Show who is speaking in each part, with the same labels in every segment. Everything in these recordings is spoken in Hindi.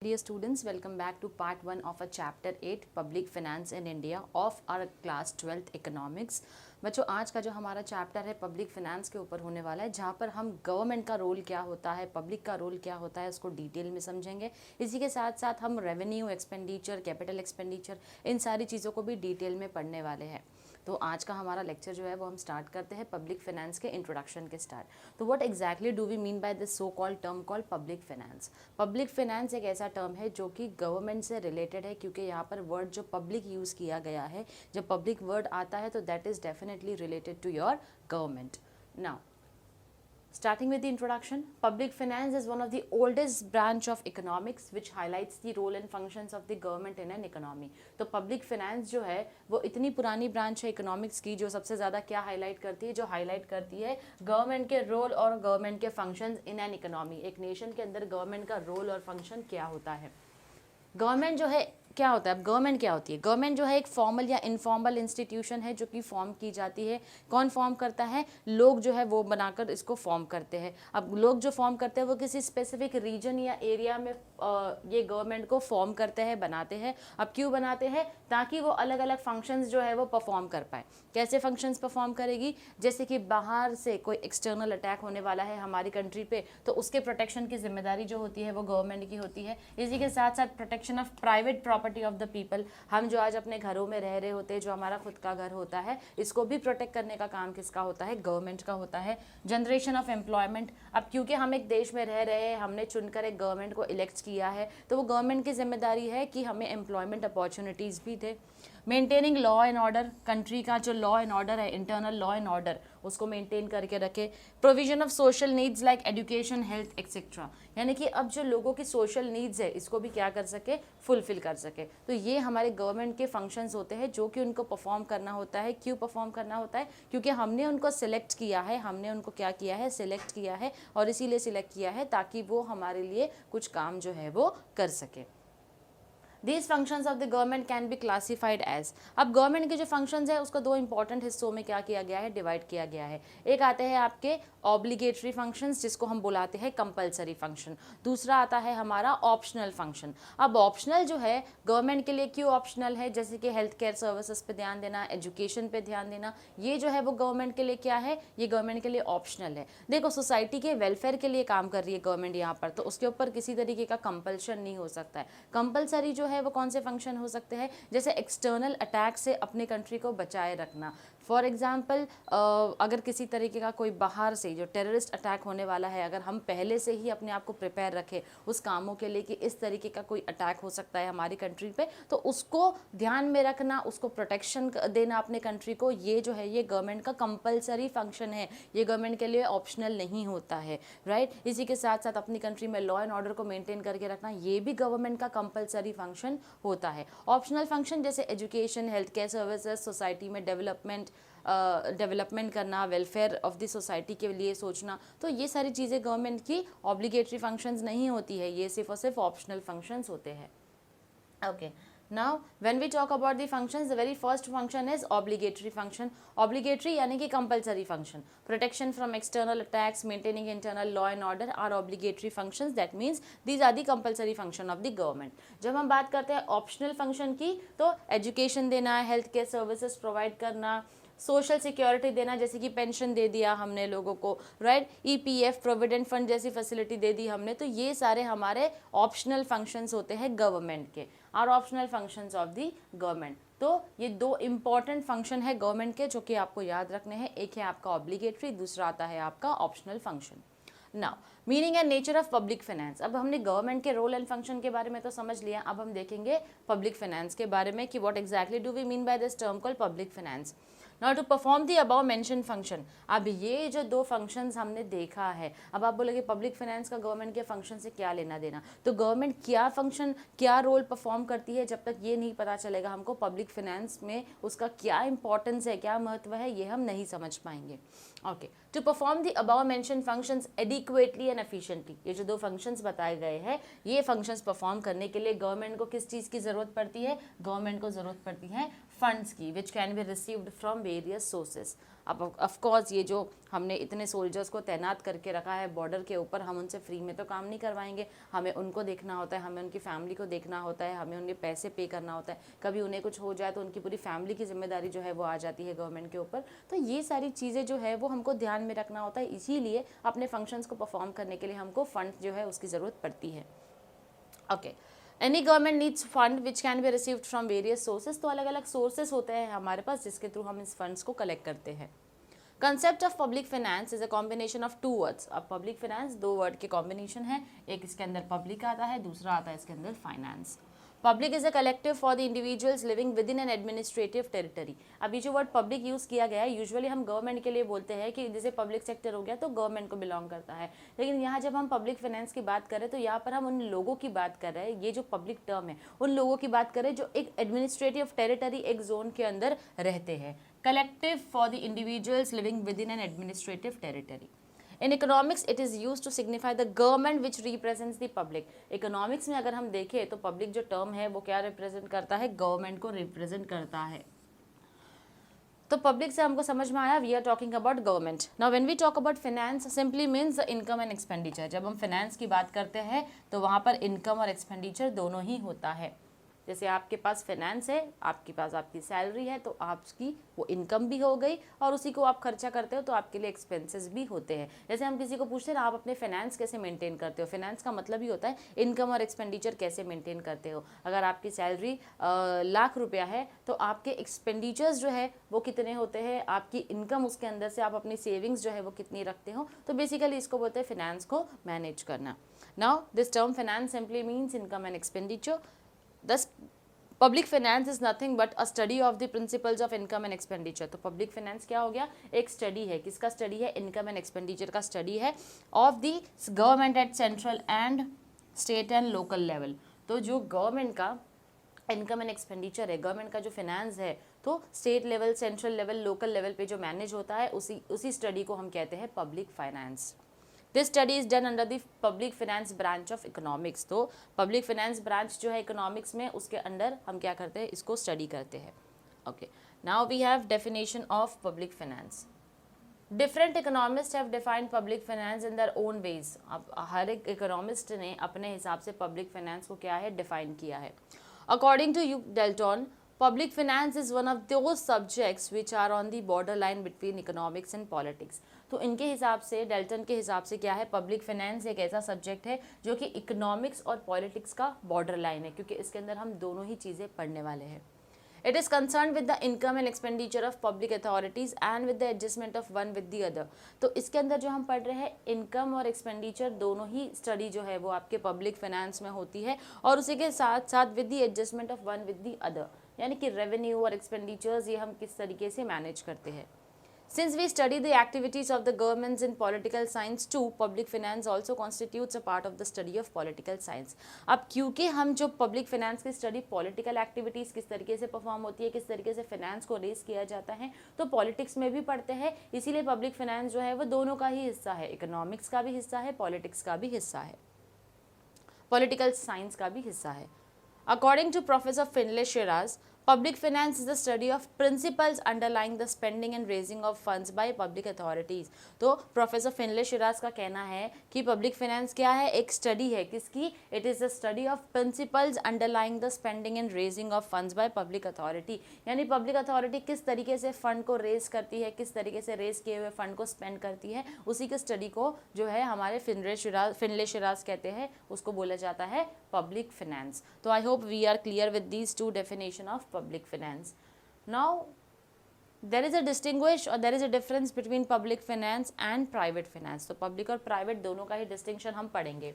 Speaker 1: Dear students, welcome back to part 1 of a chapter 8 Public Finance in India of our class 12th Economics। बच्चों, आज का जो हमारा चैप्टर है पब्लिक फाइनेंस के ऊपर होने वाला है, जहाँ पर हम गवर्नमेंट का रोल क्या होता है, पब्लिक का रोल क्या होता है, उसको डिटेल में समझेंगे। इसी के साथ साथ हम रेवेन्यू एक्सपेंडिचर, कैपिटल एक्सपेंडिचर, इन सारी चीज़ों को भी डिटेल में पढ़ने वाले हैं। तो आज का हमारा लेक्चर जो है वो हम स्टार्ट करते हैं पब्लिक फाइनेंस के इंट्रोडक्शन के स्टार्ट। तो what exactly do we mean by this so called term called public finance. Public finance एक ऐसा टर्म है जो कि गवर्नमेंट से रिलेटेड है, क्योंकि यहाँ पर वर्ड जो पब्लिक यूज़ किया गया है, जब पब्लिक वर्ड आता है तो that is definitely related to your government. Now starting with the introduction, public finance is one of the oldest branch of economics which highlights the role and functions of the government in an economy। तो public finance जो है वो इतनी पुरानी ब्रांच है इकोनॉमिक्स की, जो सबसे ज़्यादा क्या हाईलाइट करती है, जो हाईलाइट करती है गवर्नमेंट के रोल और गवर्नमेंट के फंक्शंस इन एन इकोनॉमी। एक नेशन के अंदर गवर्नमेंट का रोल और फंक्शन क्या होता है। गवर्नमेंट जो है क्या होता है, अब गवर्नमेंट क्या होती है। गवर्नमेंट जो है एक फॉर्मल या इनफॉर्मल इंस्टीट्यूशन है जो कि फॉर्म की जाती है। कौन फॉर्म करता है? लोग जो है वो बनाकर इसको फॉर्म करते हैं। अब लोग जो फॉर्म करते हैं वो किसी स्पेसिफिक रीजन या एरिया में ये गवर्नमेंट को फॉर्म करते हैं, बनाते हैं। अब क्यों बनाते हैं? ताकि वो अलग अलग फंक्शंस जो है वो परफॉर्म कर पाए। कैसे फंक्शंस परफॉर्म करेगी? जैसे कि बाहर से कोई एक्सटर्नल अटैक होने वाला है हमारी कंट्री पे, तो उसके प्रोटेक्शन की जिम्मेदारी जो होती है वो गवर्नमेंट की होती है। इसी के साथ साथ protection of private property of the people. हम जो आज अपने घरों में रह रहे होते हैं, जो हमारा खुद का घर होता है, इसको भी प्रोटेक्ट करने का काम किसका होता है? गवर्नमेंट का होता है। Generation of employment. अब क्योंकि हम एक देश में रह रहे हैं, हमने चुनकर एक गवर्नमेंट को इलेक्ट किया है, तो वो गवर्नमेंट की जिम्मेदारी है कि हमें एम्प्लॉयमेंट अपॉर्चुनिटीज़ भी दे। Maintaining law and order. Country का जो लॉ एंड ऑर्डर है, इंटरनल लॉ एंड ऑर्डर, उसको मेंटेन करके रखे। Provision of social needs like education, health etcetera. यानी कि अब जो लोगों की सोशल नीड्स है इसको भी क्या कर सके? फुलफिल कर सके। तो ये हमारे गवर्नमेंट के फंक्शंस होते हैं जो कि उनको परफॉर्म करना होता है। क्यों परफॉर्म करना होता है? क्योंकि हमने उनको सिलेक्ट किया है, हमने उनको क्या किया है? सिलेक्ट किया है, और इसीलिए सिलेक्ट किया है ताकि वो हमारे लिए कुछ काम जो है वो कर सके। These functions of the government can be classified as। अब गवर्नमेंट के जो फंक्शंस है उसको दो इंपॉर्टेंट हिस्सों में क्या किया गया है? डिवाइड किया गया है। एक आते हैं आपके ऑब्लिगेटरी फंक्शंस, जिसको हम बुलाते हैं कंपलसरी फंक्शन। दूसरा आता है हमारा ऑप्शनल फंक्शन। अब ऑप्शनल जो है गवर्नमेंट के लिए क्यों ऑप्शनल है? जैसे कि हेल्थ केयर सर्विसेज पे ध्यान देना, एजुकेशन पे ध्यान देना, ये जो है वो गवर्नमेंट के लिए क्या है? ये गवर्नमेंट के लिए ऑप्शनल है। देखो, सोसाइटी के वेलफेयर के लिए काम कर रही है गवर्नमेंट यहाँ पर, तो उसके ऊपर किसी तरीके का कंपल्शन नहीं हो सकता है। कंपलसरी जो है वो कौन से फंक्शन हो सकते हैं? जैसे एक्सटर्नल अटैक से अपने कंट्री को बचाए रखना। फॉर एग्जाम्पल, अगर किसी तरीके का कोई बाहर से जो टेररिस्ट अटैक होने वाला है, अगर हम पहले से ही अपने आप को प्रिपेयर रखें उस कामों के लिए कि इस तरीके का कोई अटैक हो सकता है हमारी कंट्री पे, तो उसको ध्यान में रखना, उसको प्रोटेक्शन देना अपने कंट्री को, ये जो है ये गवर्नमेंट का कंपलसरी फंक्शन है। ये गवर्नमेंट के लिए ऑप्शनल नहीं होता है, राइट। इसी के साथ साथ अपनी कंट्री में लॉ एंड ऑर्डर को मेंटेन करके रखना, ये भी गवर्नमेंट का कंपलसरी फंक्शन होता है। ऑप्शनल फंक्शन जैसे education, health care services, society में डेवलपमेंट करना, वेलफेयर ऑफ द सोसाइटी के लिए सोचना, तो ये सारी चीज़ें गवर्नमेंट की ऑब्लिगेटरी फंक्शंस नहीं होती है, ये सिर्फ और सिर्फ ऑप्शनल फंक्शंस होते हैं। Okay, now when we talk about the functions, the very first function is obligatory function। obligatory यानी कि compulsory function। protection from external attacks, maintaining internal law and order are obligatory functions, that means these are the compulsory function of the government। जब हम बात करते हैं optional function की, तो education देना, health care services provide करना, सोशल सिक्योरिटी देना, जैसे कि पेंशन दे दिया हमने लोगों को, राइट, ईपीएफ, प्रोविडेंट फंड जैसी फैसिलिटी दे दी हमने, तो ये सारे हमारे ऑप्शनल फंक्शंस होते हैं गवर्नमेंट के, are optional functions of the government. तो ये दो इंपॉर्टेंट फंक्शन है गवर्नमेंट के जो कि आपको याद रखने हैं। एक है आपका ऑब्लिगेटरी, दूसरा आता है आपका optional function. Now, meaning and nature of public finance. अब हमने गवर्नमेंट के रोल एंड फंक्शन के बारे में तो समझ लिया, अब हम देखेंगे पब्लिक फाइनेंस के बारे में कि what exactly do we mean by this term called public finance. Now to perform the above mention function. अब ये जो दो फंक्शंस हमने देखा है, अब आप बोलोगे पब्लिक फाइनेंस का गवर्नमेंट के फंक्शन से क्या लेना देना, तो गवर्नमेंट क्या फंक्शन, क्या रोल परफॉर्म करती है, जब तक ये नहीं पता चलेगा हमको पब्लिक फाइनेंस में उसका क्या इंपॉर्टेंस है, क्या महत्व है, ये हम नहीं समझ पाएंगे। Okay, to perform the above mention functions adequately and efficiently. ये जो दो फंक्शंस बताए गए हैं, ये फंक्शंस परफॉर्म करने के लिए गवर्नमेंट को किस चीज़ की ज़रूरत पड़ती है? गवर्नमेंट को ज़रूरत पड़ती है फंड्स की which can be received from various sources. अब ऑफ कोर्स ये जो हमने इतने सोल्जर्स को तैनात करके रखा है बॉर्डर के ऊपर, हम उनसे फ्री में तो काम नहीं करवाएंगे, हमें उनको देखना होता है, हमें उनकी फैमिली को देखना होता है, हमें उनके पैसे पे करना होता है, कभी उन्हें कुछ हो जाए तो उनकी पूरी फैमिली की जिम्मेदारी जो है वो आ जाती है गवर्नमेंट के ऊपर। तो ये सारी चीज़ें जो है वो हमको ध्यान में रखना होता है, इसीलिए अपने फंक्शंस को परफॉर्म करने के लिए हमको फंड जो है उसकी ज़रूरत पड़ती है। Okay, any government needs fund which can be received from various sources. तो अलग अलग सोर्सेज होते हैं हमारे पास जिसके थ्रू हम इस फंड्स को कलेक्ट करते हैं। Concept of public finance is a combination of two words. अब पब्लिक फाइनेंस दो वर्ड के कॉम्बिनेशन है, एक इसके अंदर पब्लिक आता है, दूसरा आता है इसके अंदर finance. Public is a collective for the individuals living with in an administrative territory. अभी जो वर्ड पब्लिक यूज़ किया गया है यूजुअली हम गवर्नमेंट के लिए बोलते हैं कि जैसे पब्लिक सेक्टर हो गया तो गवर्नमेंट को बिलोंग करता है, लेकिन यहाँ जब हम पब्लिक फाइनेंस की बात करें तो यहाँ पर हम उन लोगों की बात कर रहे हैं, ये जो पब्लिक टर्म है उन लोगों की बात करें जो एक एडमिनिस्ट्रेटिव टेरिटरी एक जोन के अंदर रहते हैं। Collective for the individuals living with in an administrative territory. In economics, it is used to signify the government which represents the public. Economics में अगर हम देखें तो public जो term है वो क्या represent करता है, government को represent करता है। तो public से हमको समझ में आया, we are talking about government. Now when we talk about finance, simply means the income and expenditure. जब हम finance की बात करते हैं तो वहाँ पर income और expenditure दोनों ही होता है। जैसे आपके पास फाइनेंस है, आपके पास आपकी सैलरी है, तो आपकी वो इनकम भी हो गई और उसी को आप खर्चा करते हो तो आपके लिए एक्सपेंसेस भी होते हैं। जैसे हम किसी को पूछते हैं ना आप अपने फाइनेंस कैसे मेंटेन करते हो, फाइनेंस का मतलब ही होता है इनकम और एक्सपेंडिचर कैसे मेंटेन करते हो। अगर आपकी सैलरी लाख रुपया है तो आपके एक्सपेंडिचर्स जो है वो कितने होते हैं, आपकी इनकम उसके अंदर से आप अपनी सेविंग्स जो है वो कितनी रखते हो। तो बेसिकली इसको बोलते हैं फाइनेंस को मैनेज करना। Now this term finance simply means income and expenditure. Thus, public finance is nothing but a study of the principles of income and expenditure. तो public finance क्या हो गया, एक स्टडी है, किसका स्टडी है, इनकम एंड एक्सपेंडिचर का स्टडी है of the government at central and state and local level. तो जो गवर्नमेंट का इनकम एंड एक्सपेंडिचर है, गवर्नमेंट का जो फाइनेंस है, तो state level, central level, local level पे जो मैनेज होता है उसी स्टडी को हम कहते हैं public finance. This study is done under the public finance branch of economics. तो पब्लिक फाइनेंस ब्रांच जो है इकोनॉमिक्स में, उसके अंडर हम क्या करते हैं, इसको स्टडी करते हैं। Okay, now we have definition of public finance. Different economist have defined public finance in their own ways. अब हर एक इकोनॉमिस्ट ने अपने हिसाब से पब्लिक फाइनेंस को क्या है, डिफाइन किया है। According to Hugh Dalton, public finance is one of those subjects which are on the borderline between economics and politics. तो इनके हिसाब से, डेल्टन के हिसाब से क्या है, पब्लिक फाइनेंस एक ऐसा सब्जेक्ट है जो कि इकोनॉमिक्स और पॉलिटिक्स का बॉर्डर लाइन है, क्योंकि इसके अंदर हम दोनों ही चीज़ें पढ़ने वाले हैं। It is concerned with the income and expenditure of public authorities and with the adjustment of one with the other. तो इसके अंदर जो हम पढ़ रहे हैं इनकम और एक्सपेंडिचर दोनों ही स्टडी जो है वो आपके पब्लिक फाइनेंस में होती है, और उसी के साथ साथ with the adjustment of one with the other, यानी कि रेवेन्यू और एक्सपेंडिचर्स ये हम किस तरीके से मैनेज करते हैं। Since we study the activities of the governments in political science too, public finance also constitutes a part of the study of political science. अब क्योंकि हम जो पब्लिक फाइनेंस की स्टडी पॉलिटिकल एक्टिविटीज़ किस तरीके से परफॉर्म होती है, किस तरीके से फाइनेंस को रेस किया जाता है, तो पॉलिटिक्स में भी पढ़ते हैं, इसीलिए पब्लिक फाइनेंस जो है वो दोनों का ही हिस्सा है, इकोनॉमिक्स का भी हिस्सा है, पॉलिटिक्स का भी हिस्सा है, पॉलिटिकल साइंस का भी हिस्सा है। According to Professor Finlay Shiraz, public finance is the study of principles underlying the spending and raising of funds by public authorities. तो प्रोफेसर फिनले शिराज का कहना है कि पब्लिक फाइनेंस क्या है, एक स्टडी है, किसकी, it is the study of principles underlying the spending and raising of funds by public authority. यानी पब्लिक अथॉरिटी किस तरीके से फंड को रेज करती है, किस तरीके से रेज किए हुए फंड को स्पेंड करती है, उसी के स्टडी को जो है हमारे फिनले शिराज कहते हैं, उसको बोला जाता है पब्लिक फाइनेंस। तो I hope we are clear with these two definition of public finance. Now there is a distinguish or there is a difference between public finance and private finance. तो public और private दोनों का ही distinction हम पढ़ेंगे।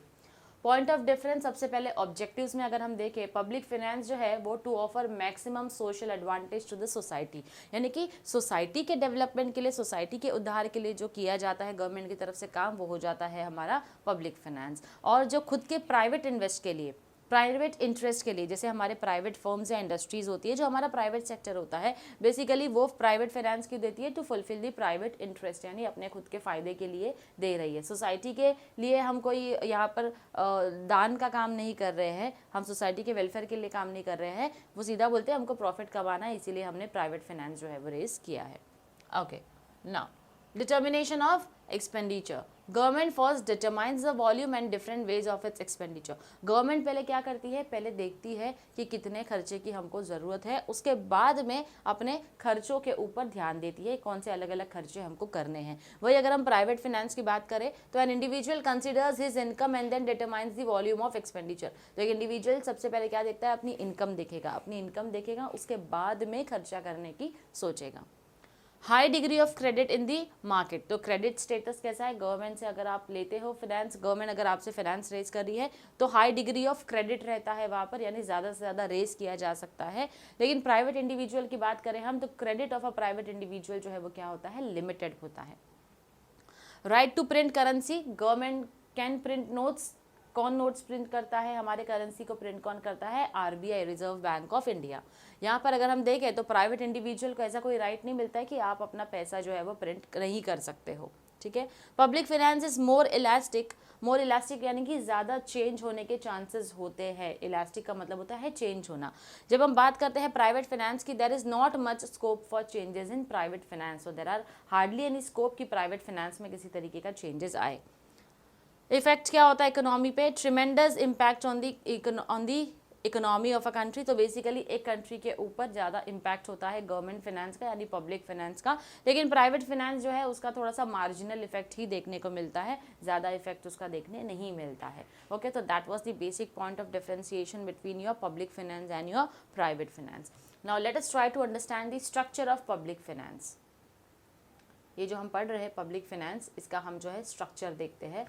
Speaker 1: पॉइंट ऑफ डिफरेंस, सबसे पहले ऑब्जेक्टिव्स में अगर हम देखें, पब्लिक फाइनेंस जो है वो to offer maximum social advantage to the society, यानी कि सोसाइटी के डेवलपमेंट के लिए, सोसाइटी के उद्धार के लिए जो किया जाता है गवर्नमेंट की तरफ से काम, वो हो जाता है हमारा पब्लिक फाइनेंस। और जो खुद के प्राइवेट इन्वेस्ट के लिए, प्राइवेट इंटरेस्ट के लिए, जैसे हमारे प्राइवेट फर्म्स या इंडस्ट्रीज होती है, जो हमारा प्राइवेट सेक्टर होता है, बेसिकली वो प्राइवेट फाइनेंस क्यों देती है? To fulfil the private interest, यानी अपने खुद के फायदे के लिए दे रही है। सोसाइटी के लिए हम कोई यहाँ पर दान का काम नहीं कर रहे हैं, हम सोसाइटी के वेलफेयर के लिए काम नहीं कर रहे हैं, वो सीधा बोलते हैं हमको प्रॉफिट कमाना है, इसीलिए हमने प्राइवेट फाइनेंस जो है वो रेज किया है। Okay, now determination of expenditure. Government first determines the volume and different ways of its expenditure. Government पहले क्या करती है? पहले देखती है कि कितने खर्चे की हमको ज़रूरत है, उसके बाद में अपने खर्चों के ऊपर ध्यान देती है, कौन से अलग अलग खर्चे हमको करने हैं। वही अगर हम प्राइवेट फाइनेंस की बात करें तो an individual considers his income and then determines the volume of expenditure. तो एक इंडिविजुअल सबसे पहले क्या देखता है? अपनी इनकम देखेगा, अपनी इनकम देखेगा, उसके बाद में खर्चा करने की सोचेगा। High degree of credit in the market. तो क्रेडिट स्टेटस कैसा है? गवर्नमेंट से अगर आप लेते हो फाइनेंस, गवर्नमेंट अगर आपसे फाइनेंस रेज कर रही है तो हाई डिग्री ऑफ क्रेडिट रहता है वहाँ पर, यानी ज़्यादा से ज़्यादा रेज किया जा सकता है। लेकिन प्राइवेट इंडिविजुअल की बात करें हम, तो credit of a private individual जो है वो क्या होता है? लिमिटेड होता है। Right to print currency. Government can print notes. कौन नोट्स प्रिंट करता है? हमारे करेंसी को प्रिंट कौन करता है? RBI, reserve bank of India. यहाँ पर अगर हम देखें तो प्राइवेट इंडिविजुअल को ऐसा कोई राइट नहीं मिलता है कि आप अपना पैसा जो है वो प्रिंट नहीं कर सकते हो, ठीक है। Public finance is more elastic. More elastic यानी कि ज़्यादा चेंज होने के चांसेस होते हैं। इलास्टिक का मतलब होता है चेंज होना। जब हम बात करते हैं प्राइवेट फाइनेंस की, there is not much scope for changes in private finance. So there are hardly any scope कि प्राइवेट फाइनेंस में किसी तरीके का चेंजेस आए। इफेक्ट क्या होता है इकोनॉमी पे? Tremendous impact on the economy of a country. तो बेसिकली एक कंट्री के ऊपर ज़्यादा इम्पैक्ट होता है गवर्नमेंट फाइनेंस का, यानी पब्लिक फाइनेंस का। लेकिन प्राइवेट फाइनेंस जो है उसका थोड़ा सा मार्जिनल इफेक्ट ही देखने को मिलता है, ज़्यादा इफेक्ट उसका देखने नहीं मिलता है। ओके, तो that was the basic point of differentiation between your public finance and your private finance. Now let us try to understand the structure of public finance. ये जो हम पढ़ रहे हैं पब्लिक फाइनेंस, इसका हम जो है स्ट्रक्चर देखते हैं।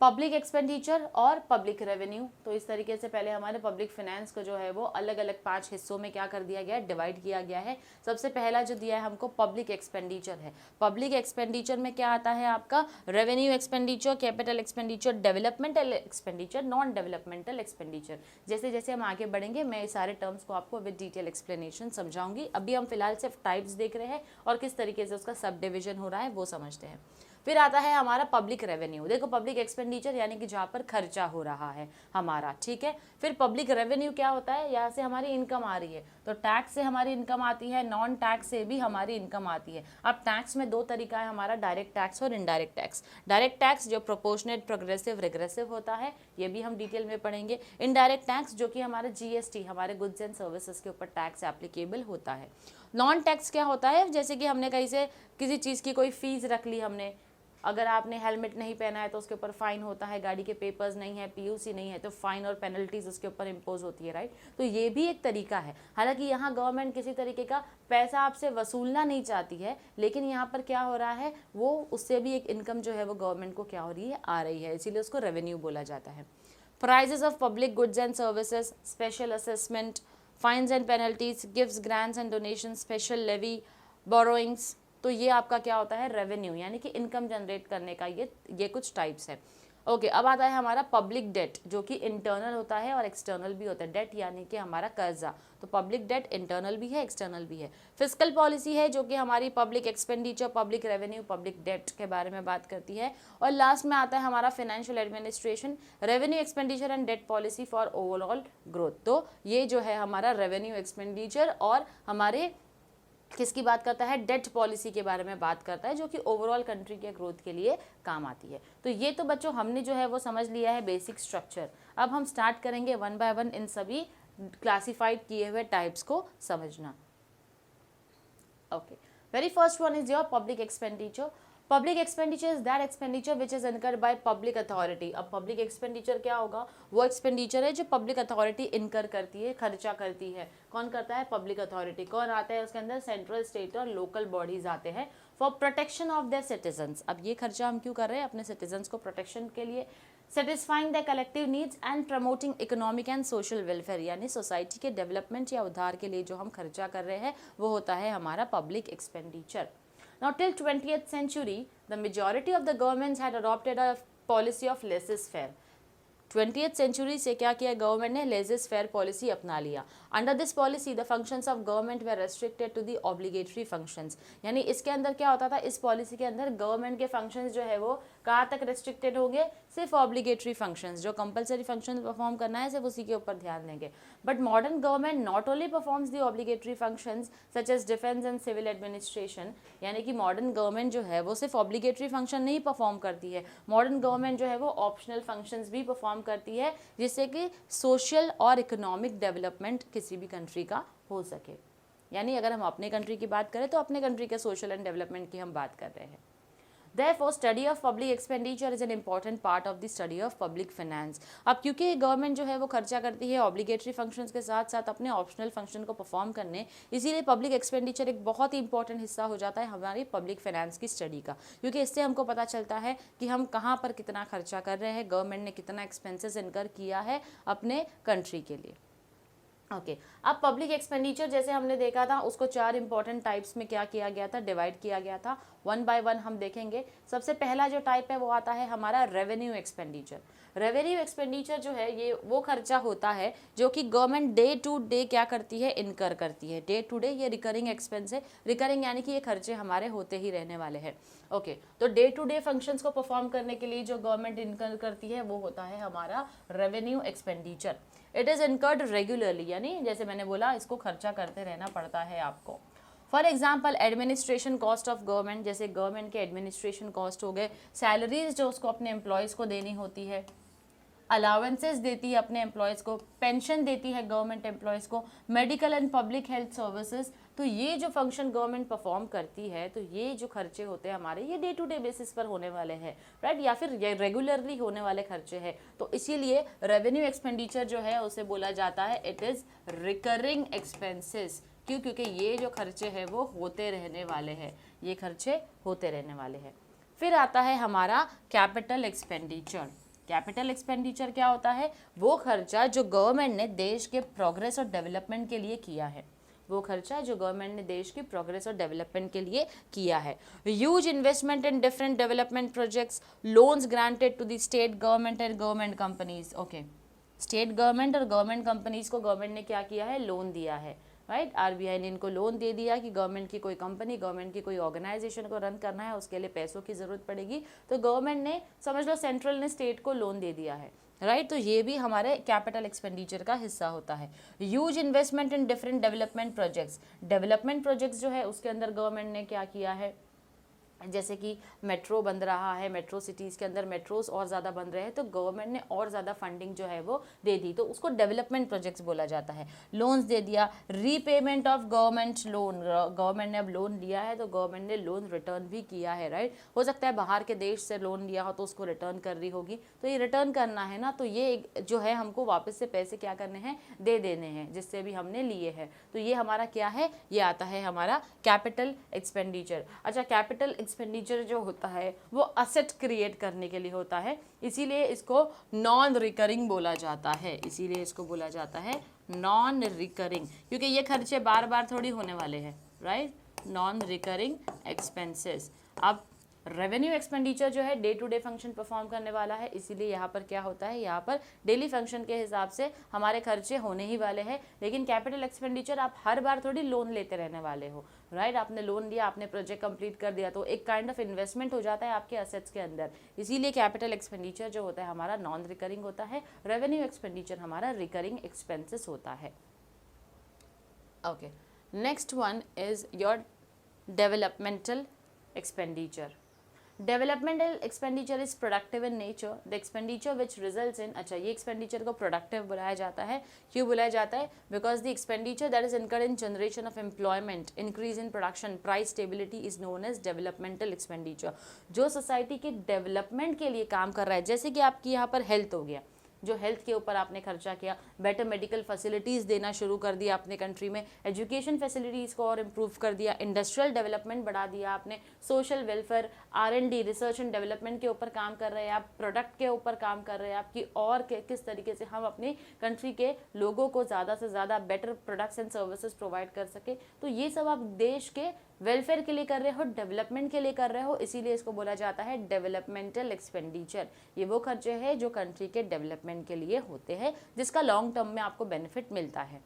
Speaker 1: पब्लिक एक्सपेंडिचर और पब्लिक रेवेन्यू। तो इस तरीके से पहले हमारे पब्लिक फाइनेंस को जो है वो अलग अलग 5 हिस्सों में क्या कर दिया गया है? डिवाइड किया गया है। सबसे पहला जो दिया है हमको पब्लिक एक्सपेंडिचर है। पब्लिक एक्सपेंडिचर में क्या आता है आपका? Revenue expenditure, capital expenditure, developmental expenditure, non developmental expenditure. जैसे जैसे हम आगे बढ़ेंगे मैं सारे टर्म्स को आपको विद डिटेल एक्सप्लेनेशन समझाऊंगी। अभी हम फिलहाल सिर्फ टाइप्स देख रहे हैं और किस तरीके से उसका सब डिविजन हो रहा है वो समझते हैं। फिर आता है हमारा पब्लिक रेवेन्यू। देखो पब्लिक एक्सपेंडिचर यानी कि जहाँ पर खर्चा हो रहा है हमारा, ठीक है। फिर पब्लिक रेवेन्यू क्या होता है? यहाँ से हमारी इनकम आ रही है, तो टैक्स से हमारी इनकम आती है, नॉन टैक्स से भी हमारी इनकम आती है। अब टैक्स में 2 तरीका है हमारा, डायरेक्ट टैक्स और इनडायरेक्ट टैक्स। डायरेक्ट टैक्स जो प्रोपोर्शनेट, प्रोग्रेसिव, रिग्रेसिव होता है, ये भी हम डिटेल में पढ़ेंगे। इनडायरेक्ट टैक्स जो कि हमारा जीएसटी, हमारे गुड्स एंड सर्विसेज के ऊपर टैक्स एप्लीकेबल होता है। नॉन टैक्स क्या होता है? जैसे कि हमने कहीं से किसी चीज़ की कोई फीस रख ली हमने, अगर आपने हेलमेट नहीं पहना है तो उसके ऊपर फाइन होता है, गाड़ी के पेपर्स नहीं है, पीयूसी नहीं है तो फाइन और पेनल्टीज उसके ऊपर इम्पोज होती है, राइट। तो ये भी एक तरीका है। हालांकि यहाँ गवर्नमेंट किसी तरीके का पैसा आपसे वसूलना नहीं चाहती है, लेकिन यहाँ पर क्या हो रहा है, वो उससे भी एक इनकम जो है वो गवर्नमेंट को क्या हो रही है? आ रही है, इसीलिए उसको रेवेन्यू बोला जाता है। Prices of public goods and services, special assessment, fines and penalties, gifts, grants and donation, special levy, borrowings. तो ये आपका क्या होता है? रेवेन्यू, यानी कि इनकम जनरेट करने का ये कुछ टाइप्स है। ओके, अब आता है हमारा पब्लिक डेट, जो कि इंटरनल होता है और एक्सटर्नल भी होता है। डेट यानी कि हमारा कर्जा, तो पब्लिक डेट इंटरनल भी है, एक्सटर्नल भी है। फिस्कल पॉलिसी है जो कि हमारी public expenditure, public revenue, public debt के बारे में बात करती है। और लास्ट में आता है हमारा financial administration, revenue expenditure and debt policy for overall growth. तो ये जो है हमारा रेवेन्यू एक्सपेंडिचर और हमारे किसकी बात करता है? डेट पॉलिसी के बारे में बात करता है, जो कि ओवरऑल कंट्री के ग्रोथ के लिए काम आती है। तो ये तो बच्चों हमने जो है वो समझ लिया है बेसिक स्ट्रक्चर। अब हम स्टार्ट करेंगे 1 बाय 1 इन सभी क्लासिफाइड किए हुए टाइप्स को समझना। Okay, very first one is your public expenditure. Public expenditure is that expenditure which is incurred by public authority. अब पब्लिक एक्सपेंडिचर क्या होगा? वो एक्सपेंडिचर है जो पब्लिक अथॉरिटी इनकर करती है, खर्चा करती है। कौन करता है? Public authority. कौन आता है उसके अंदर? सेंट्रल, स्टेट और लोकल बॉडीज आते हैं for protection of their citizens. अब ये खर्चा हम क्यों कर रहे हैं? अपने सिटीजन्स को प्रोटेक्शन के लिए, satisfying the collective needs and promoting economic and social welfare, यानी सोसाइटी के डेवलपमेंट या उद्धार के लिए जो हम खर्चा कर रहे हैं वो होता है हमारा public expenditure. Now till 20th century, the majority of the governments had adopted a policy of laissez-faire. 20th century से क्या किया गवर्नमेंट ने, लेजेस फेयर पॉलिसी अपना लिया। Under this policy the functions of government were restricted to the obligatory functions, यानी इसके अंदर क्या होता था, इस पॉलिसी के अंदर गवर्नमेंट के फंक्शंस जो है वो कहाँ तक रेस्ट्रिक्टेड होंगे, सिर्फ ऑब्लिगेटरी फंक्शंस, जो कंपलसरी फंक्शंस परफॉर्म करना है सिर्फ उसी के ऊपर ध्यान देंगे। But modern government not only performs the obligatory functions such as defence and civil administration, यानी कि मॉडर्न गवर्नमेंट जो है वो सिर्फ ऑब्लिगेटरी फंक्शन नहीं परफॉर्म करती है, मॉडर्न गवर्नमेंट जो है वो ऑप्शनल फंक्शंस भी परफॉर्म करती है, जिससे कि सोशल और इकोनॉमिक डेवलपमेंट किसी भी कंट्री का हो सके। यानी अगर हम अपने कंट्री की बात करें तो अपने कंट्री के सोशल एंड डेवलपमेंट की हम बात कर रहे हैं। Therefore, study of public expenditure is an important part of the study of public finance। अब क्योंकि गवर्नमेंट जो है वो खर्चा करती है ऑब्लिगेटरी फंक्शंस के साथ साथ अपने ऑप्शनल फंक्शन को परफॉर्म करने, इसीलिए पब्लिक एक्सपेंडिचर एक बहुत ही इंपॉर्टेंट हिस्सा हो जाता है हमारी पब्लिक फाइनेंस की स्टडी का, क्योंकि इससे हमको पता चलता है कि हम कहाँ पर कितना खर्चा कर रहे हैं, गवर्नमेंट ने कितना एक्सपेंसेस इनकर किया है अपने कंट्री के लिए। ओके अब पब्लिक एक्सपेंडिचर जैसे हमने देखा था उसको 4 इंपॉर्टेंट टाइप्स में क्या किया गया था, डिवाइड किया गया था। वन बाय वन हम देखेंगे। सबसे पहला जो टाइप है वो आता है हमारा रेवेन्यू एक्सपेंडिचर। रेवेन्यू एक्सपेंडिचर जो है ये वो खर्चा होता है जो कि गवर्नमेंट डे टू डे क्या करती है, इनकर करती है। डे टू डे ये रिकरिंग एक्सपेंस है, रिकरिंग यानी कि ये खर्चे हमारे होते ही रहने वाले हैं। ओके तो डे टू डे फंक्शंस को परफॉर्म करने के लिए जो गवर्नमेंट इनकर करती है वो होता है हमारा revenue expenditure. It is incurred regularly, यानी जैसे मैंने बोला इसको खर्चा करते रहना पड़ता है आपको। For example administration cost of government, जैसे गवर्नमेंट के एडमिनिस्ट्रेशन कॉस्ट हो गए, सैलरीज जो उसको अपने एम्प्लॉयज़ को देनी होती है, अलाउंसेस देती है अपने एम्प्लॉयज़ को, पेंशन देती है गवर्नमेंट एम्प्लॉयज़ को, medical and public health services. तो ये जो फंक्शन गवर्नमेंट परफॉर्म करती है तो ये जो खर्चे होते हैं हमारे ये डे टू डे बेसिस पर होने वाले हैं, राइट, या फिर ये रेगुलरली होने वाले खर्चे हैं। तो इसीलिए रेवेन्यू एक्सपेंडिचर जो है उसे बोला जाता है इट इज़ रिकरिंग एक्सपेंसेस। क्यों? क्योंकि ये जो खर्चे हैं वो होते रहने वाले हैं, ये खर्चे होते रहने वाले हैं। फिर आता है हमारा कैपिटल एक्सपेंडिचर। कैपिटल एक्सपेंडिचर क्या होता है? वो खर्चा जो गवर्नमेंट ने देश के प्रोग्रेस और डेवलपमेंट के लिए किया है, वो खर्चा जो गवर्नमेंट ने देश की प्रोग्रेस और डेवलपमेंट के लिए किया है। Huge investment in different development projects, loans granted to the state government and government companies. Okay state government और गवर्नमेंट कंपनीज को गवर्नमेंट ने क्या किया है? लोन दिया है, राइट। आरबीआई ने इनको लोन दे दिया कि गवर्नमेंट की कोई कंपनी, गवर्नमेंट की कोई ऑर्गेनाइजेशन को रन करना है, उसके लिए पैसों की ज़रूरत पड़ेगी, तो गवर्नमेंट ने समझ लो सेंट्रल ने स्टेट को लोन दे दिया है, राइट। तो ये भी हमारे कैपिटल एक्सपेंडिचर का हिस्सा होता है। Huge investment in different development projects, development projects जो है उसके अंदर गवर्नमेंट ने क्या किया है, जैसे कि मेट्रो बन रहा है, मेट्रो सिटीज़ के अंदर मेट्रोस और ज़्यादा बन रहे हैं तो गवर्नमेंट ने और ज़्यादा फंडिंग जो है वो दे दी, तो उसको डेवलपमेंट प्रोजेक्ट्स बोला जाता है। लोन्स दे दिया, repayment of government loan, government ने अब लोन लिया है तो गवर्नमेंट ने लोन रिटर्न भी किया है, राइट। हो सकता है बाहर के देश से लोन लिया हो तो उसको रिटर्न कर रही होगी, तो ये रिटर्न करना है ना, तो ये जो है हमको वापस से पैसे क्या करने हैं, दे देने हैं, जिससे भी हमने लिए हैं। तो ये हमारा क्या है, ये आता है हमारा कैपिटल एक्सपेंडिचर। अच्छा कैपिटल एक्सपेंडिचर जो होता है वो असेट क्रिएट करने के लिए होता है, इसीलिए इसको नॉन रिकरिंग बोला जाता है, इसीलिए इसको बोला जाता है नॉन रिकरिंग, क्योंकि ये खर्चे बार बार थोड़ी होने वाले हैं, राइट। Non recurring expenses. अब रेवेन्यू एक्सपेंडिचर जो है day to day function perform करने वाला है, इसीलिए यहाँ पर क्या होता है, यहाँ पर डेली फंक्शन के हिसाब से हमारे खर्चे होने ही वाले हैं। लेकिन कैपिटल एक्सपेंडिचर आप हर बार थोड़ी लोन लेते रहने वाले हो, राइट। आपने लोन लिया, आपने प्रोजेक्ट कंप्लीट कर दिया तो एक काइंड ऑफ इन्वेस्टमेंट हो जाता है आपके असेट्स के अंदर, इसीलिए कैपिटल एक्सपेंडिचर जो होता है हमारा नॉन रिकरिंग होता है, रेवेन्यू एक्सपेंडिचर हमारा रिकरिंग एक्सपेंसेस होता है। Okay next one is your developmental expenditure. Developmental expenditure is productive in nature, the expenditure which results in, अच्छा ये एक्सपेंडिचर को प्रोडक्टिव बुलाया जाता है। क्यों बुलाया जाता है? Because the expenditure that is incurred in generation of employment, increase in production, price stability is known as developmental expenditure. जो सोसाइटी के डेवलपमेंट के लिए काम कर रहा है, जैसे कि आपकी यहाँ पर हेल्थ हो गया, जो हेल्थ के ऊपर आपने खर्चा किया, बेटर मेडिकल फैसिलिटीज़ देना शुरू कर दिया अपने कंट्री में, एजुकेशन फैसिलिटीज़ को और इम्प्रूव कर दिया, इंडस्ट्रियल डेवलपमेंट बढ़ा दिया आपने, social welfare, R&D research and development के ऊपर काम कर रहे हैं आप, प्रोडक्ट के ऊपर काम कर रहे हैं आपकी, और किस तरीके से हम अपनी कंट्री के लोगों को ज़्यादा से ज़्यादा better products and services provide कर सके, तो ये सब आप देश के वेलफेयर के लिए कर रहे हो, डेवलपमेंट के लिए कर रहे हो, इसीलिए इसको बोला जाता है डेवलपमेंटल एक्सपेंडिचर। ये वो खर्चे हैं जो कंट्री के डेवलपमेंट के लिए होते हैं, जिसका लॉन्ग टर्म में आपको बेनिफिट मिलता है।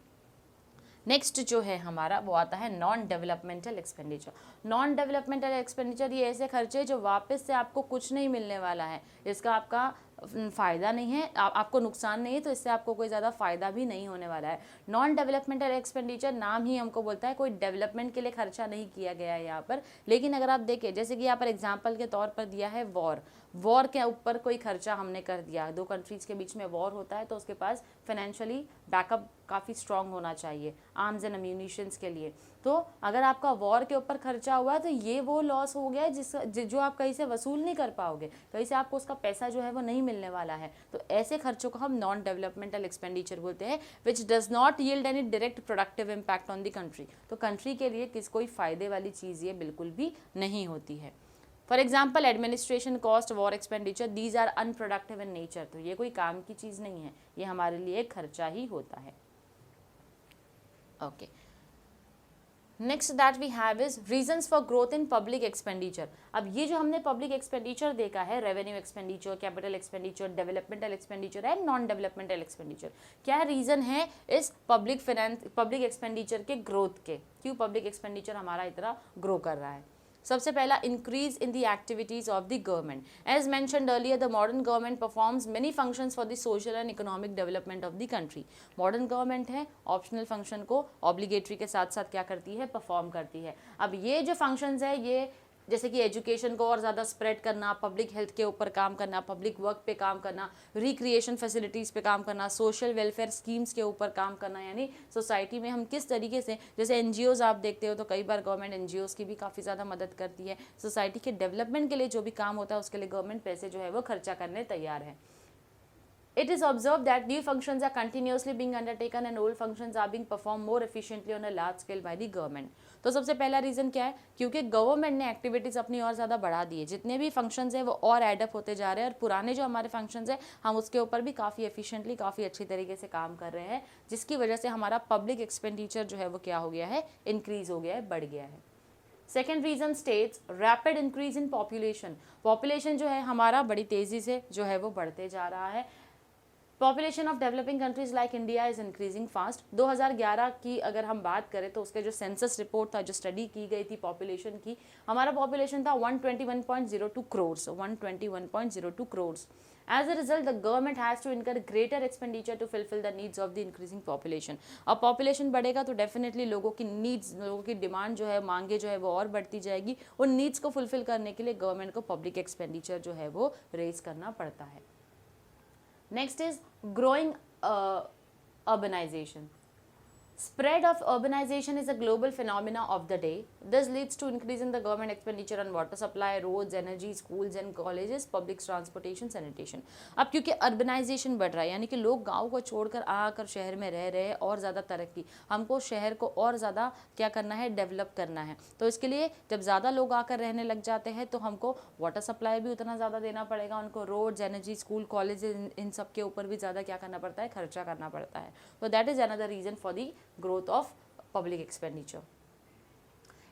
Speaker 1: नेक्स्ट जो है हमारा वो आता है non developmental expenditure. Non developmental expenditure ये ऐसे खर्चे जो वापस से आपको कुछ नहीं मिलने वाला है, इसका आपका फ़ायदा नहीं है, आपको नुकसान नहीं है, तो इससे आपको कोई ज़्यादा फ़ायदा भी नहीं होने वाला है। नॉन डेवलपमेंटल एक्सपेंडिचर नाम ही हमको बोलता है कोई डेवलपमेंट के लिए खर्चा नहीं किया गया है यहाँ पर। लेकिन अगर आप देखें, जैसे कि यहाँ पर एग्जाम्पल के तौर पर दिया है वॉर के ऊपर कोई खर्चा हमने कर दिया, दो कंट्रीज़ के बीच में वॉर होता है तो उसके पास फाइनेंशियली बैकअप काफ़ी स्ट्रांग होना चाहिए आर्म्स एंड अम्यूनिशंस के लिए। तो अगर आपका वॉर के ऊपर खर्चा हुआ तो ये वो लॉस हो गया जो आप कहीं से वसूल नहीं कर पाओगे, कहीं से आपको उसका पैसा जो है वो नहीं मिलने वाला है। तो ऐसे खर्चों को हम नॉन डेवलपमेंटल एक्सपेंडिचर बोलते हैं, which does not yield any direct productive impact on the country. तो कंट्री के लिए कोई फ़ायदे वाली चीज़ ये बिल्कुल भी नहीं होती है। For example administration cost, war expenditure, these are unproductive in nature. तो ये कोई काम की चीज़ नहीं है, ये हमारे लिए खर्चा ही होता है। Okay, next that we have is reasons for growth in public expenditure. अब ये जो हमने पब्लिक एक्सपेंडिचर देखा है, revenue expenditure, capital expenditure, developmental expenditure and non developmental expenditure, क्या रीजन है इस पब्लिक एक्सपेंडिचर के ग्रोथ के, क्यों पब्लिक एक्सपेंडिचर हमारा इतना ग्रो कर रहा है। सबसे पहला, increase in the activities of the government. As mentioned earlier, the modern government performs many functions for the social and economic development of the country. Modern government है, ऑप्शनल फंक्शन को ऑब्लिगेटरी के साथ साथ क्या करती है, परफॉर्म करती है। अब ये जो फंक्शंस है, ये जैसे कि एजुकेशन को और ज़्यादा स्प्रेड करना, पब्लिक हेल्थ के ऊपर काम करना, पब्लिक वर्क पे काम करना, रिक्रिएशन फैसिलिटीज़ पे काम करना, सोशल वेलफेयर स्कीम्स के ऊपर काम करना, यानी सोसाइटी में हम किस तरीके से, जैसे एनजीओज़ आप देखते हो तो कई बार गवर्नमेंट एनजीओज़ की भी काफ़ी ज़्यादा मदद करती है। सोसाइटी के डेवलपमेंट के लिए जो भी काम होता है उसके लिए गवर्नमेंट पैसे जो है वो खर्चा करने तैयार है। It is observed that new functions are continuously being undertaken and old functions are being performed more efficiently on a large scale by the government. तो सबसे पहला रीज़न क्या है, क्योंकि गवर्नमेंट ने एक्टिविटीज़ अपनी और ज़्यादा बढ़ा दी है, जितने भी फंक्शंस हैं वो और एडअप होते जा रहे हैं, और पुराने जो हमारे फंक्शंस हैं हम उसके ऊपर भी काफ़ी एफिशिएंटली, काफ़ी अच्छी तरीके से काम कर रहे हैं, जिसकी वजह से हमारा पब्लिक एक्सपेंडिचर जो है वो क्या हो गया है, इंक्रीज़ हो गया है, बढ़ गया है। Second reason states rapid increase in population. Population जो है हमारा बड़ी तेज़ी से जो है वो बढ़ते जा रहा है। Population of developing countries like India is increasing fast. 2011 की अगर हम बात करें तो उसके जो सेंसस रिपोर्ट था, जो स्टडी की गई थी पॉपुलेशन की, हमारा पॉपुलेशन था 121.02 crore, 121.02 crore. As a result, the government has to incur greater expenditure to fulfill the needs of the increasing population. अब पॉपुलेशन बढ़ेगा तो डेफिनेटली लोगों की नीड्स, लोगों की डिमांड जो है, मांगे जो है वो और बढ़ती जाएगी। उन नीड्स को फुलफिल करने के लिए गवर्नमेंट को पब्लिक एक्सपेंडिचर जो है वो रेज करना पड़ता है। Next is growing urbanization. Spread of urbanization is a global phenomena of the day. This leads to increase in the government expenditure on water supply, roads, energy, schools and colleges, public transportation, sanitation. अब क्योंकि अर्बनाइजेशन बढ़ रहा है, यानी कि लोग गांव को छोड़कर आकर शहर में रह रहे हैं, और ज़्यादा तरक्की, हमको शहर को और ज़्यादा क्या करना है, डेवलप करना है। तो इसके लिए जब ज़्यादा लोग आकर रहने लग जाते हैं तो हमको वाटर सप्लाई भी उतना ज़्यादा देना पड़ेगा उनको, रोड्स, एनर्जी, स्कूल, कॉलेज, इन सब के ऊपर भी ज़्यादा क्या करना पड़ता है, खर्चा करना पड़ता है। तो that is another reason for the growth of public expenditure.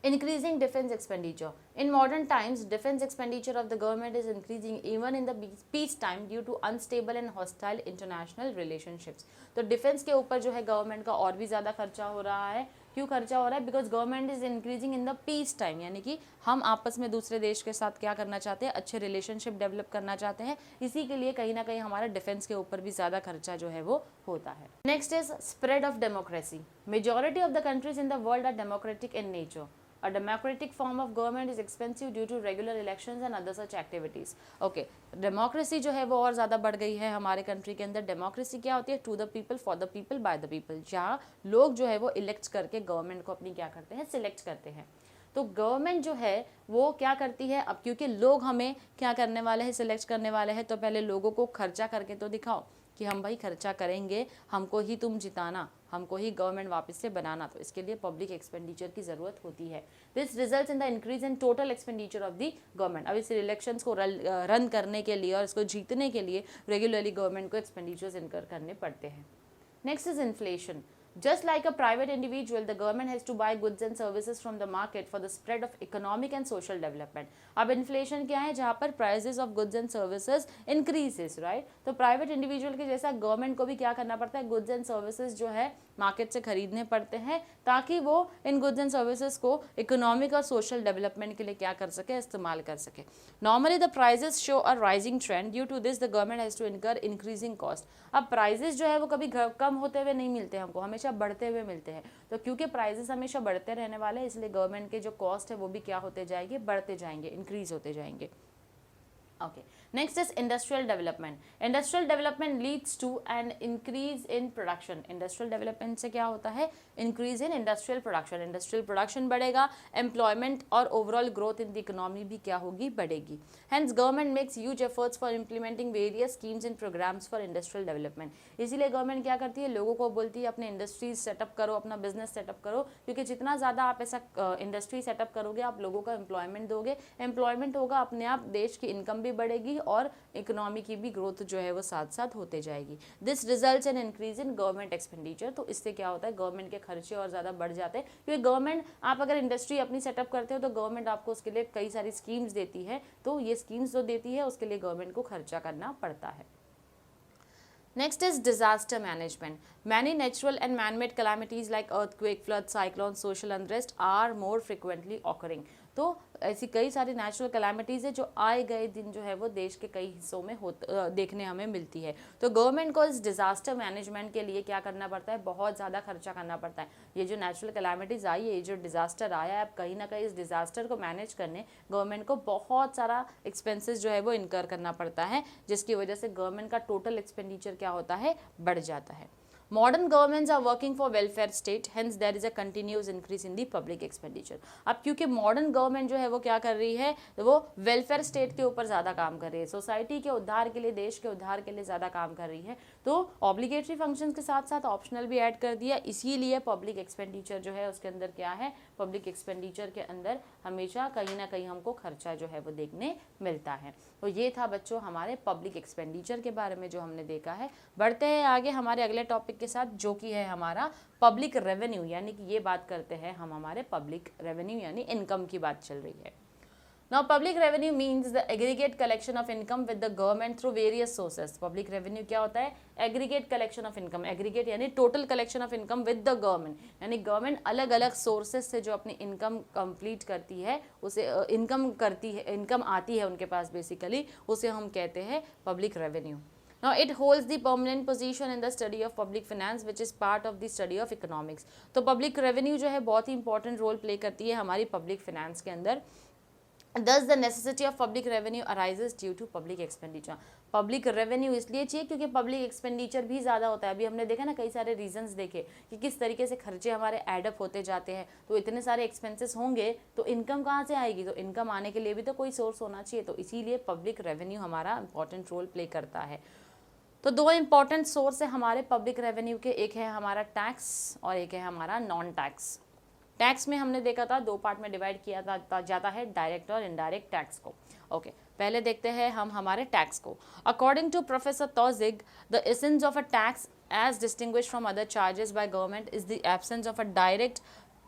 Speaker 1: Increasing defense expenditure. In modern times, defense expenditure of the government is increasing even in the peace time due to unstable and hostile international relationships. तो डिफेंस के ऊपर जो है गवर्नमेंट का और भी ज़्यादा खर्चा हो रहा है। क्यों खर्चा हो रहा है? Because government is increasing in the peace time, यानी कि हम आपस में दूसरे देश के साथ क्या करना चाहते हैं, अच्छे रिलेशनशिप डेवलप करना चाहते हैं। इसी के लिए कहीं ना कहीं हमारा डिफेंस के ऊपर भी ज़्यादा खर्चा जो है वो होता है। Next is spread of democracy. Majority of the countries in the world are democratic in nature. A democratic form of government is expensive due to regular elections and other such activities. Okay, democracy जो है वो और ज़्यादा बढ़ गई है हमारे कंट्री के अंदर। डेमोक्रेसी क्या होती है? To the people, for the people, by the people, जहाँ लोग जो है वो इलेक्ट करके गवर्नमेंट को अपनी क्या करते हैं, सिलेक्ट करते हैं। तो गवर्नमेंट जो है वो क्या करती है, अब क्योंकि लोग हमें क्या करने वाले हैं, सिलेक्ट करने वाले हैं, तो पहले लोगों को खर्चा करके तो दिखाओ कि हम भाई खर्चा करेंगे, हमको ही तुम जिताना, हमको ही गवर्नमेंट वापस से बनाना। तो इसके लिए पब्लिक एक्सपेंडिचर की ज़रूरत होती है। This results in the increase in total expenditure of the government. अब इस इलेक्शंस को रन करने के लिए और इसको जीतने के लिए रेगुलरली गवर्नमेंट को एक्सपेंडिचर्स इनकर करने पड़ते हैं। Next is inflation. Just like a private individual, the government has to buy goods and services from the market for the spread of economic and social development. अब इन्फ्लेशन क्या है, जहाँ पर prices of goods and services increases, right. तो प्राइवेट इंडिविजुअल के जैसा गवर्नमेंट को भी क्या करना पड़ता है, गुड्स एंड सर्विसेज जो है मार्केट से खरीदने पड़ते हैं ताकि वो इन गुड्स एंड सर्विसेज को इकोनॉमिक और सोशल डेवलपमेंट के लिए क्या कर सके, इस्तेमाल कर सके. Normally the prices show a rising trend, due to this the government has to incur increasing cost. अब प्राइजेस जो है वो कभी कम होते हुए नहीं मिलते हमको, हमेशा बढ़ते हुए मिलते हैं. तो क्योंकि प्राइजेस हमेशा बढ़ते रहने वाले हैं, इसलिए गवर्नमेंट के जो कॉस्ट है वो भी क्या होते जाएंगे, बढ़ते जाएंगे, इंक्रीज होते जाएंगे. Okay. Next is industrial development. Industrial development leads to an increase in production. Industrial development से क्या होता है, increase in industrial production. Industrial production बढ़ेगा, employment और overall growth in the economy भी क्या होगी, बढ़ेगी. Hence government makes huge efforts for implementing various schemes and programs for industrial development. इसीलिए गवर्नमेंट क्या करती है, लोगों को बोलती है अपने इंडस्ट्रीज सेटअप करो, अपना बिजनेस सेटअप करो, क्योंकि जितना ज़्यादा आप ऐसा इंडस्ट्री सेटअप करोगे, आप लोगों का एम्प्लॉयमेंट दोगे, एम्प्लॉयमेंट होगा, अपने आप देश की इनकम भी बढ़ेगी और इकोनॉमी की भी ग्रोथ जो है वो साथ साथ होते जाएगी. This results in increase in government expenditure. तो इससे क्या होता है, गवर्नमेंट के खर्चे और ज़्यादा बढ़ जाते हैं, क्योंकि गवर्नमेंट, आप अगर इंडस्ट्री अपनी सेटअप करते हो तो गवर्नमेंट आपको उसके लिए कई सारी स्कीम्स देती है, तो ये स्कीम्स जो देती है उसके लिए गवर्नमेंट को खर्चा करना पड़ता है. Next is disaster management. Many natural and man-made calamities like earthquake, flood, cyclones, social unrest are more frequently occurring. तो ऐसी कई सारी नेचुरल कैलामिटीज़ है जो आए गए दिन जो है वो देश के कई हिस्सों में देखने हमें मिलती है. तो गवर्नमेंट को इस डिज़ास्टर मैनेजमेंट के लिए क्या करना पड़ता है, बहुत ज़्यादा खर्चा करना पड़ता है. ये जो नेचुरल कैलामिटीज़ आई है, ये जो डिज़ास्टर आया है, अब कहीं ना कहीं इस डिज़ास्टर को मैनेज करने गवर्नमेंट को बहुत सारा एक्सपेंसेस जो है वो इनकर करना पड़ता है, जिसकी वजह से गवर्नमेंट का टोटल एक्सपेंडिचर क्या होता है, बढ़ जाता है. Modern governments are working for welfare state, hence there is a continuous increase in the public expenditure. अब क्योंकि मॉडर्न गवर्नमेंट जो है वो क्या कर रही है, वो वेलफेयर स्टेट के ऊपर ज़्यादा काम कर रही है, सोसाइटी के उद्धार के लिए, देश के उद्धार के लिए ज़्यादा काम कर रही है, तो ऑब्लिगेटरी फंक्शंस के साथ साथ ऑप्शनल भी ऐड कर दिया. इसीलिए पब्लिक एक्सपेंडिचर जो है उसके अंदर क्या है, पब्लिक एक्सपेंडिचर के अंदर हमेशा कहीं ना कहीं हमको खर्चा जो है वो देखने मिलता है. तो ये था बच्चों हमारे पब्लिक एक्सपेंडिचर के बारे में जो हमने देखा है. बढ़ते हैं आगे हमारे अगले टॉपिक के साथ, जो कि है हमारा पब्लिक रेवेन्यू, यानी कि ये बात करते हैं हम हमारे पब्लिक रेवेन्यू यानी इनकम की बात चल रही है. Now public revenue means the aggregate collection of income with the government through various sources. Public revenue क्या होता है, aggregate collection of income. aggregate यानी total collection of income with the government, यानी गवर्नमेंट अलग अलग sources से जो अपनी इनकम कंप्लीट करती है, उसे इनकम करती है, इनकम आती है उनके पास बेसिकली, उसे हम कहते हैं public revenue. Now it holds the permanent position in the study of public finance, which is part of the study of economics. तो public revenue जो है बहुत ही important role play करती है हमारी public finance के अंदर. Thus the necessity of public revenue arises due to public expenditure. Public revenue इसलिए चाहिए क्योंकि पब्लिक एक्सपेंडिचर भी ज़्यादा होता है. अभी हमने देखा ना, कई सारे रीजंस देखे कि किस तरीके से खर्चे हमारे एडअप होते जाते हैं. तो इतने सारे एक्सपेंसेस होंगे तो इनकम कहाँ से आएगी, तो इनकम आने के लिए भी तो कोई सोर्स होना चाहिए. तो इसीलिए पब्लिक रेवेन्यू हमारा इंपॉर्टेंट रोल प्ले करता है. तो दो इंपॉर्टेंट सोर्स है हमारे पब्लिक रेवेन्यू के, एक है हमारा टैक्स और एक है हमारा नॉन टैक्स. टैक्स में हमने देखा था दो पार्ट में डिवाइड किया जाता है, डायरेक्ट और इनडायरेक्ट टैक्स को. ओके, पहले देखते हैं हम हमारे टैक्स को. According to professor Taussig, the essence of a tax as distinguish from other charges by government is the absence of a direct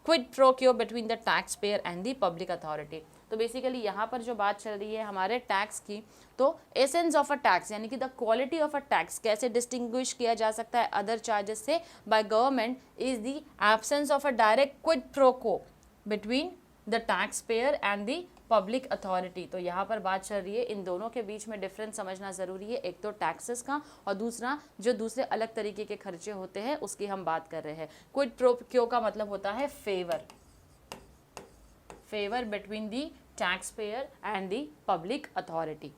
Speaker 1: quid pro quo between the tax payer and the public authority. तो बेसिकली यहाँ पर जो बात चल रही है हमारे टैक्स की, तो एसेंस ऑफ अ टैक्स यानी कि the quality of a tax कैसे डिस्टिंग्विश किया जा सकता है अदर चार्जेस से bye government is the absence of a direct quid pro quo between the tax payer and the public authority. तो यहाँ पर बात चल रही है, इन दोनों के बीच में डिफरेंस समझना ज़रूरी है. एक तो टैक्सेस का और दूसरा जो दूसरे अलग तरीके के खर्चे होते हैं उसकी हम बात कर रहे हैं. क्विड प्रो क्यो का मतलब होता है favour, favour between the tax payer and the public authority.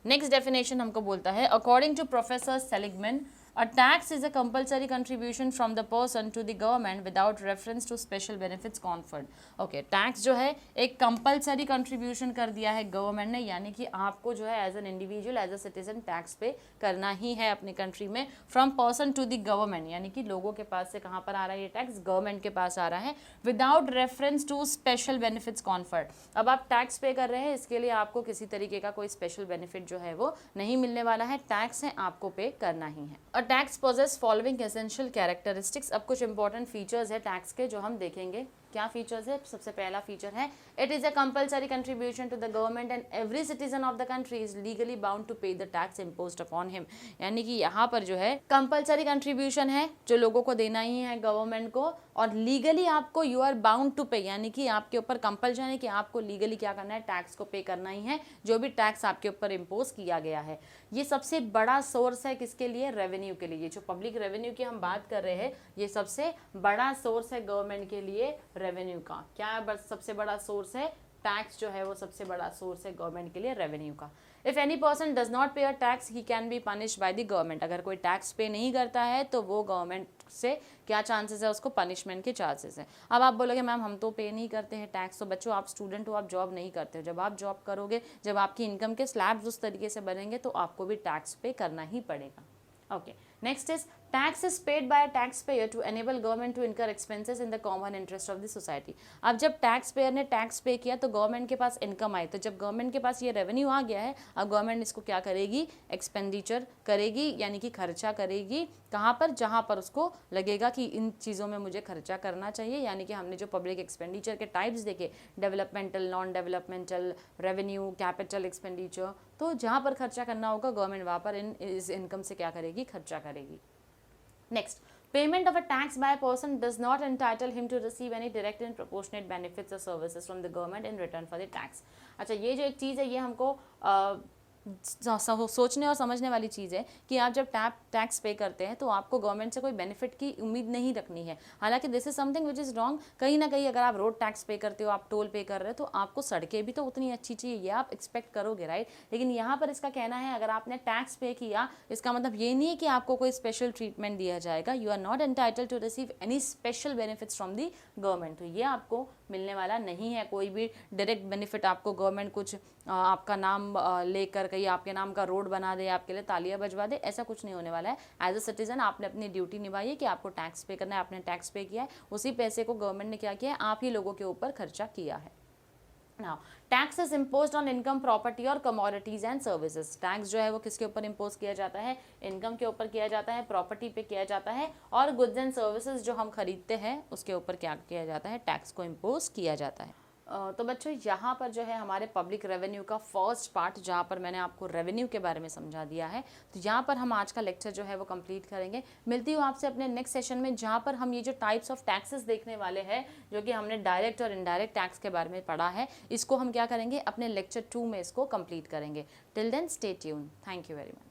Speaker 1: Next definition हमको बोलता है, according to professor Seligman, a tax is a compulsory contribution from the person to the government without reference to special benefits conferred. Okay, tax जो है एक कंपलसरी कंट्रीब्यूशन कर दिया है गवर्नमेंट ने, यानी कि आपको जो है as an individual, as a citizen tax pay करना ही है अपनी कंट्री में. From person to the government, यानी कि लोगों के पास से कहाँ पर आ रहा है ये टैक्स, गवर्नमेंट के पास आ रहा है, without reference to special benefits conferred. अब आप टैक्स पे कर रहे हैं, इसके लिए आपको किसी तरीके का कोई स्पेशल बेनिफिट जो है वो नहीं मिलने वाला है, टैक्स है आपको पे करना ही है. Tax possess following essential characteristics. अब कुछ इंपॉर्टेंट फीचर्स है टैक्स के जो हम देखेंगे। क्या फीचर्स है? सबसे पहला फीचर है it is a compulsory contribution to the government and every citizen of the country is legally bound to pay the tax imposed upon him. यानी कि यहाँ पर जो है कंपल्सरी कंट्रीब्यूशन है जो लोगों को देना ही है गवर्नमेंट को, और लीगली आपको यू आर बाउंड टू पे, यानी कि आपके ऊपर कंपल्शन है कि आपको लीगली क्या करना है, टैक्स को पे करना ही है, जो भी टैक्स आपके ऊपर इम्पोज किया गया है। ये सबसे बड़ा सोर्स है किसके लिए? रेवेन्यू के लिए। जो पब्लिक रेवेन्यू की हम बात कर रहे हैं ये सबसे बड़ा सोर्स है गवर्नमेंट के लिए रेवेन्यू का। क्या है सबसे बड़ा सोर्स है? टैक्स जो है वो सबसे बड़ा सोर्स है गवर्नमेंट के लिए रेवेन्यू का। If any person does not pay a tax he can be punish by the government. अगर कोई टैक्स पे नहीं करता है तो वो गवर्नमेंट से क्या चांसेस है? उसको पनिशमेंट के चांसेस है। अब आप बोलोगे मैम हम तो पे नहीं करते हैं टैक्स। तो बच्चों आप स्टूडेंट हो, आप जॉब नहीं करते हो। जब आप जॉब करोगे, जब आपकी इनकम के स्लैब्स उस तरीके से बनेंगे तो आपको भी टैक्स पे करना ही पड़ेगा। ओके, next is tax is paid by tax payer to enable government to incur expenses in the common interest of the society. अब जब टैक्स पेयर ने टैक्स पे किया तो गवर्नमेंट के पास इनकम आई, तो जब गवर्नमेंट के पास ये रेवेन्यू आ गया है, अब गवर्नमेंट इसको क्या करेगी? एक्सपेंडिचर करेगी, यानी कि खर्चा करेगी। कहाँ पर? जहाँ पर उसको लगेगा कि इन चीज़ों में मुझे खर्चा करना चाहिए। यानी कि हमने जो पब्लिक एक्सपेंडिचर के टाइप्स देखे, developmental, non developmental, revenue, capital expenditure, तो जहाँ पर खर्चा करना होगा गवर्नमेंट वहाँ पर इस इनकम से क्या करेगी? खर्चा करेगी। Next, payment of a tax by a person does not entitle him to receive any direct and proportionate benefits or services from the government in return for the tax। अच्छा, ये जो एक चीज़ है ये हमको सोचने और समझने वाली चीज़ है कि आप जब टैक्स पे करते हैं तो आपको गवर्नमेंट से कोई बेनिफिट की उम्मीद नहीं रखनी है। हालांकि this is something which is wrong. कहीं ना कहीं अगर आप रोड टैक्स पे करते हो, आप टोल पे कर रहे हो, तो आपको सड़कें भी तो उतनी अच्छी चाहिए, ये आप एक्सपेक्ट करोगे, राइट। लेकिन यहाँ पर इसका कहना है अगर आपने टैक्स पे किया, इसका मतलब ये नहीं है कि आपको कोई स्पेशल ट्रीटमेंट दिया जाएगा। You are not entitled to receive any special benefits from the government. तो ये आपको मिलने वाला नहीं है कोई भी डायरेक्ट बेनिफिट। आपको गवर्नमेंट कुछ आपका नाम लेकर कहीं आपके नाम का रोड बना दे, आपके लिए तालियां बजवा दे, ऐसा कुछ नहीं होने वाला है। एज अ सिटीजन आपने अपनी ड्यूटी निभाई है कि आपको टैक्स पे करना है, आपने टैक्स पे किया है, उसी पैसे को गवर्नमेंट ने क्या किया है? आप ही लोगों के ऊपर खर्चा किया है। Now, tax is imposed on income, property और commodities and services। टैक्स जो है वो किसके ऊपर इम्पोज किया जाता है? इनकम के ऊपर किया जाता है, प्रॉपर्टी पे किया जाता है, और गुड्स एंड सर्विसेज जो हम खरीदते हैं उसके ऊपर क्या किया जाता है? टैक्स को इम्पोज किया जाता है। तो बच्चों यहाँ पर जो है हमारे पब्लिक रेवेन्यू का फर्स्ट पार्ट, जहाँ पर मैंने आपको रेवेन्यू के बारे में समझा दिया है, तो यहाँ पर हम आज का लेक्चर जो है वो कंप्लीट करेंगे। मिलती हूँ आपसे अपने नेक्स्ट सेशन में, जहाँ पर हम ये जो टाइप्स ऑफ टैक्सेस देखने वाले हैं, जो कि हमने डायरेक्ट और इनडायरेक्ट टैक्स के बारे में पढ़ा है, इसको हम क्या करेंगे? अपने लेक्चर 2 में इसको कंप्लीट करेंगे। Till then stay tuned. Thank you very much.